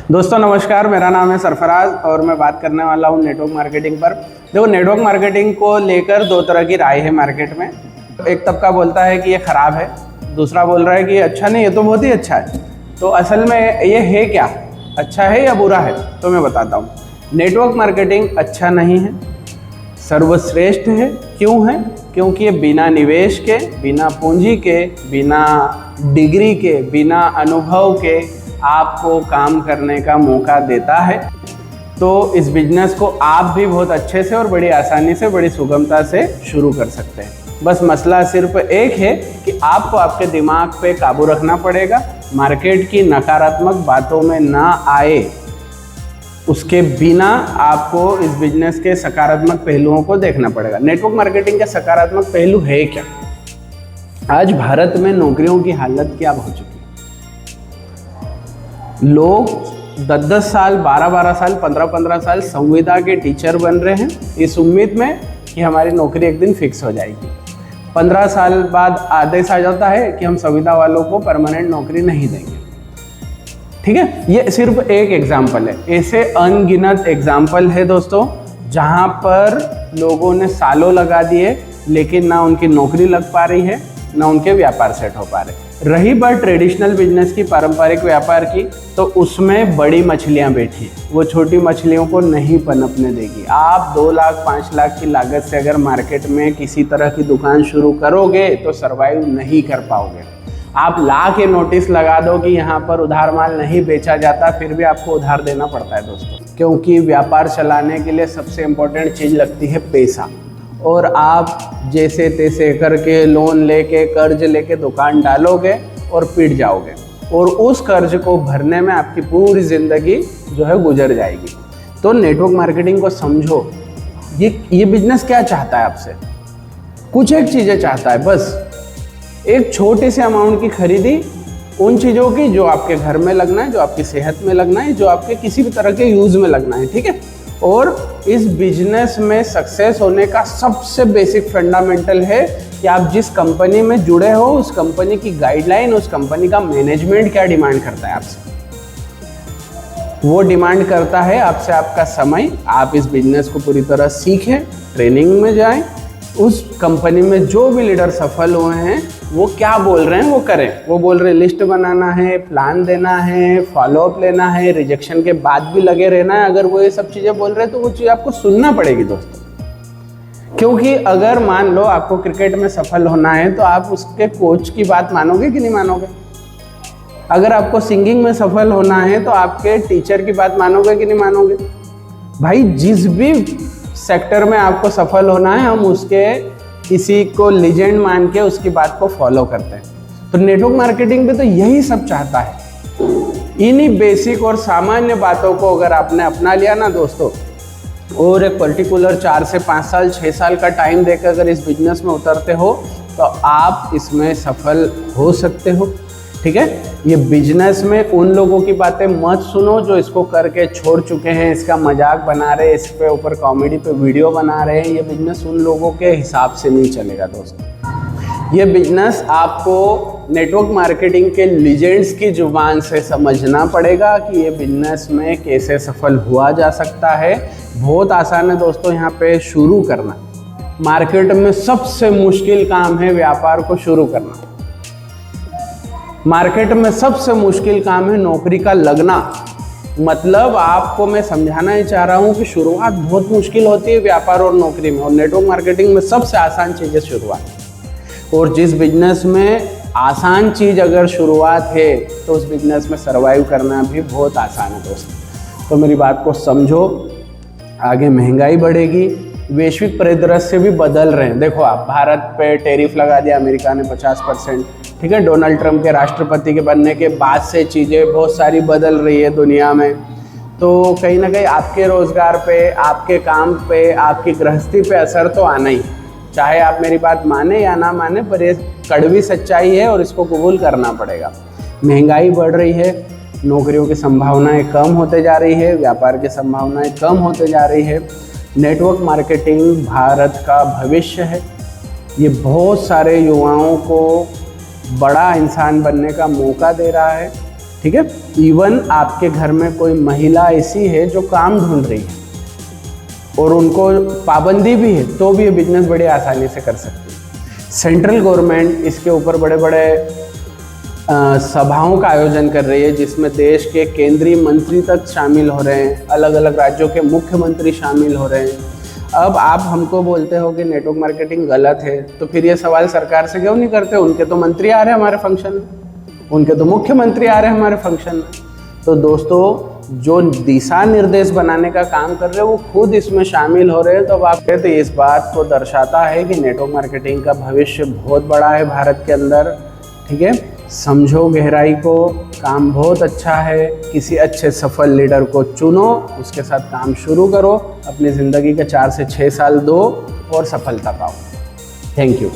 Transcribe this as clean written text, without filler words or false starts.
दोस्तों नमस्कार, मेरा नाम है सरफराज और मैं बात करने वाला हूँ नेटवर्क मार्केटिंग पर। देखो, नेटवर्क मार्केटिंग को लेकर दो तरह की राय है मार्केट में। एक तबका बोलता है कि ये ख़राब है, दूसरा बोल रहा है कि अच्छा नहीं, ये तो बहुत ही अच्छा है। तो असल में ये है क्या, अच्छा है या बुरा है? तो मैं बताता हूँ। नेटवर्क मार्केटिंग अच्छा नहीं है, सर्वश्रेष्ठ है। क्यों है? क्योंकि ये बिना निवेश के, बिना पूंजी के, बिना डिग्री के, बिना अनुभव के आपको काम करने का मौका देता है। तो इस बिजनेस को आप भी बहुत अच्छे से और बड़ी आसानी से, बड़ी सुगमता से शुरू कर सकते हैं। बस मसला सिर्फ एक है कि आपको आपके दिमाग पे काबू रखना पड़ेगा, मार्केट की नकारात्मक बातों में ना आए। उसके बिना आपको इस बिजनेस के सकारात्मक पहलुओं को देखना पड़ेगा। नेटवर्क मार्केटिंग के सकारात्मक पहलू है क्या? आज भारत में नौकरियों की हालत क्या हो चुकी है। लोग 10-10 साल, 12-12 साल, 15-15 साल संविदा के टीचर बन रहे हैं इस उम्मीद में कि हमारी नौकरी एक दिन फिक्स हो जाएगी। 15 साल बाद आदेश आ जाता है कि हम संविदा वालों को परमानेंट नौकरी नहीं देंगे। ठीक है, ये सिर्फ एक एग्जाम्पल है। ऐसे अनगिनत एग्जाम्पल है दोस्तों, जहां पर लोगों ने सालों लगा दिए लेकिन ना उनकी नौकरी लग पा रही है, ना उनके व्यापार सेट हो पा रहे। रही बात ट्रेडिशनल बिजनेस की, पारंपरिक व्यापार की, तो उसमें बड़ी मछलियां बैठी हैं, वो छोटी मछलियों को नहीं पनपने देगी। आप 2 लाख 5 लाख की लागत से अगर मार्केट में किसी तरह की दुकान शुरू करोगे तो सरवाइव नहीं कर पाओगे। आप ला के नोटिस लगा दो कि यहाँ पर उधार माल नहीं बेचा जाता, फिर भी आपको उधार देना पड़ता है दोस्तों, क्योंकि व्यापार चलाने के लिए सबसे इम्पोर्टेंट चीज़ लगती है पैसा। और आप जैसे तैसे करके लोन लेके, कर्ज लेके दुकान डालोगे और पिट जाओगे, और उस कर्ज को भरने में आपकी पूरी ज़िंदगी जो है गुजर जाएगी। तो नेटवर्क मार्केटिंग को समझो। ये बिजनेस क्या चाहता है आपसे? कुछ एक चीज़ें चाहता है, बस एक छोटे से अमाउंट की खरीदी उन चीज़ों की जो आपके घर में लगना है, जो आपकी सेहत में लगना है, जो आपके किसी भी तरह के यूज़ में लगना है। ठीक है, और इस बिजनेस में सक्सेस होने का सबसे बेसिक फंडामेंटल है कि आप जिस कंपनी में जुड़े हो, उस कंपनी की गाइडलाइन, उस कंपनी का मैनेजमेंट क्या डिमांड करता है आपसे। वो डिमांड करता है आपसे आपका समय। आप इस बिजनेस को पूरी तरह सीखें, ट्रेनिंग में जाएं, उस कंपनी में जो भी लीडर सफल हुए हैं वो क्या बोल रहे हैं वो करें। वो बोल रहे लिस्ट बनाना है, प्लान देना है, फॉलोअप लेना है, रिजेक्शन के बाद भी लगे रहना है। अगर वो ये सब चीज़ें बोल रहे हैं तो वो चीज़ आपको सुनना पड़ेगी दोस्तों। क्योंकि अगर मान लो आपको क्रिकेट में सफल होना है तो आप उसके कोच की बात मानोगे कि नहीं मानोगे? अगर आपको सिंगिंग में सफल होना है तो आपके टीचर की बात मानोगे कि नहीं मानोगे? भाई, जिस भी सेक्टर में आपको सफल होना है, हम उसके किसी को लीजेंड मान के उसकी बात को फॉलो करते हैं। तो नेटवर्क मार्केटिंग पे तो यही सब चाहता है। इन्हीं बेसिक और सामान्य बातों को अगर आपने अपना लिया ना दोस्तों, और एक पर्टिकुलर 4 से 5 साल 6 साल का टाइम देकर अगर इस बिजनेस में उतरते हो तो आप इसमें सफल हो सकते हो। ठीक है, ये बिजनेस में उन लोगों की बातें मत सुनो जो इसको करके छोड़ चुके हैं, इसका मजाक बना रहे, इस पे ऊपर कॉमेडी पे वीडियो बना रहे हैं। ये बिजनेस उन लोगों के हिसाब से नहीं चलेगा दोस्तों। ये बिजनेस आपको नेटवर्क मार्केटिंग के लीजेंड्स की जुबान से समझना पड़ेगा कि ये बिजनेस में कैसे सफल हुआ जा सकता है। बहुत आसान है दोस्तों यहाँ पे शुरू करना। मार्केट में सबसे मुश्किल काम है व्यापार को शुरू करना। मार्केट में सबसे मुश्किल काम है नौकरी का लगना। मतलब आपको मैं समझाना ही चाह रहा हूँ कि शुरुआत बहुत मुश्किल होती है व्यापार और नौकरी में, और नेटवर्क मार्केटिंग में सबसे आसान चीज़ है शुरुआत। और जिस बिजनेस में आसान चीज़ अगर शुरुआत है तो उस बिजनेस में सर्वाइव करना भी बहुत आसान है दोस्तों। तो मेरी बात को समझो। आगे महंगाई बढ़ेगी, वैश्विक परिदृश्य भी बदल रहे हैं। देखो, आप भारत पे टैरिफ लगा दिया अमेरिका ने 50%। ठीक है, डोनाल्ड ट्रंप के राष्ट्रपति के बनने के बाद से चीज़ें बहुत सारी बदल रही है दुनिया में। तो कहीं ना कहीं आपके रोज़गार पे, आपके काम पे, आपकी गृहस्थी पे असर तो आना ही, चाहे आप मेरी बात माने या ना माने, पर ये कड़वी सच्चाई है और इसको कबूल करना पड़ेगा। महंगाई बढ़ रही है, नौकरियों की संभावनाएं कम होते जा रही है, व्यापार की संभावनाएं कम होते जा रही है। नेटवर्क मार्केटिंग भारत का भविष्य है। ये बहुत सारे युवाओं को बड़ा इंसान बनने का मौका दे रहा है। ठीक है। इवन आपके घर में कोई महिला ऐसी है जो काम ढूंढ रही है और उनको पाबंदी भी है, तो भी ये बिजनेस बड़ी आसानी से कर सकती है। सेंट्रल गवर्नमेंट इसके ऊपर बड़े बड़े सभाओं का आयोजन कर रही है, जिसमें देश के केंद्रीय मंत्री तक शामिल हो रहे हैं, अलग अलग राज्यों के मुख्यमंत्री शामिल हो रहे हैं। अब आप हमको बोलते हो कि नेटवर्क मार्केटिंग गलत है, तो फिर ये सवाल सरकार से क्यों नहीं करते? उनके तो मंत्री आ रहे हैं हमारे फंक्शन में, उनके तो मुख्यमंत्री आ रहे हैं हमारे फंक्शन में। तो दोस्तों, जो दिशा निर्देश बनाने का काम कर रहे हैं वो खुद इसमें शामिल हो रहे हैं। तो अब आप कहते इस बात को दर्शाता है कि नेटवर्क मार्केटिंग का भविष्य बहुत बड़ा है भारत के अंदर। ठीक है, समझो गहराई को, काम बहुत अच्छा है। किसी अच्छे सफल लीडर को चुनो, उसके साथ काम शुरू करो, अपनी ज़िंदगी के 4 से 6 साल दो और सफलता पाओ। Thank you.